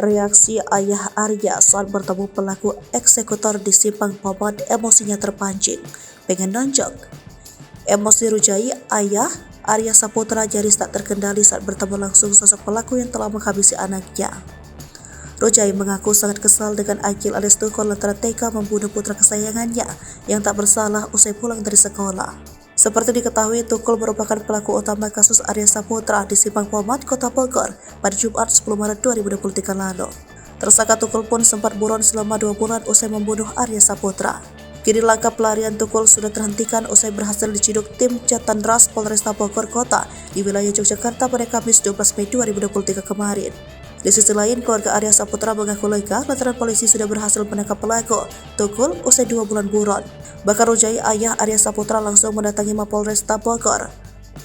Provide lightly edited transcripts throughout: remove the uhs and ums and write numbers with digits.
Reaksi ayah Arya saat bertemu pelaku eksekutor di Simpang Pomat, emosinya terpancing, pengen nonjok. Emosi Rujai ayah Arya Saputra nyaris tak terkendali saat bertemu langsung sosok pelaku yang telah menghabisi anaknya. Rujai mengaku sangat kesal dengan Akil alias Tukul lantaran tega membunuh putra kesayangannya yang tak bersalah usai pulang dari sekolah. Seperti diketahui, Tukul merupakan pelaku utama kasus Arya Saputra di Simpang Pomat, Kota Bogor pada Jumat 10 Maret 2023 lalu. Tersangka Tukul pun sempat buron selama 2 bulan usai membunuh Arya Saputra. Kini langkah pelarian Tukul sudah terhentikan usai berhasil diciduk tim Jatandras Polresta Bogor Kota di wilayah Yogyakarta pada Kamis 12 Mei 2023 kemarin. Di sisi lain, keluarga Arya Saputra mengaku lega lantaran polisi sudah berhasil menangkap pelaku Tukul usai 2 bulan buron. Bahkan Rujai ayah Arya Saputra langsung mendatangi Mapolresta Bogor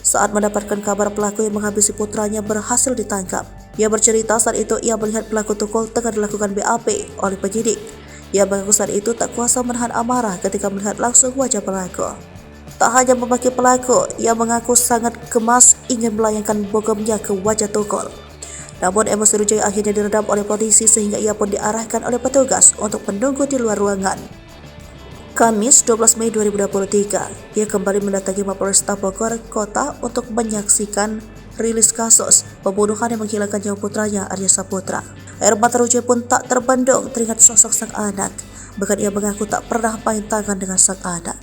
saat mendapatkan kabar pelaku yang menghabisi putranya berhasil ditangkap. Ia bercerita saat itu ia melihat pelaku Tukul tengah dilakukan BAP oleh penyidik. Ia mengaku saat itu tak kuasa menahan amarah ketika melihat langsung wajah pelaku. Tak hanya memaki pelaku, ia mengaku sangat gemas ingin melayangkan bogemnya ke wajah Tukul. Namun emosi Rujai akhirnya diredam oleh polisi sehingga ia pun diarahkan oleh petugas untuk menunggu di luar ruangan. Kamis 12 Mei 2023, ia kembali mendatangi Mapolresta Bogor Kota untuk menyaksikan rilis kasus pembunuhan yang menghilangkan nyawa putranya Arya Saputra. Air mata Rujai pun tak terbendung teringat sosok sang anak. Bahkan ia mengaku tak pernah main tangan dengan sang anak.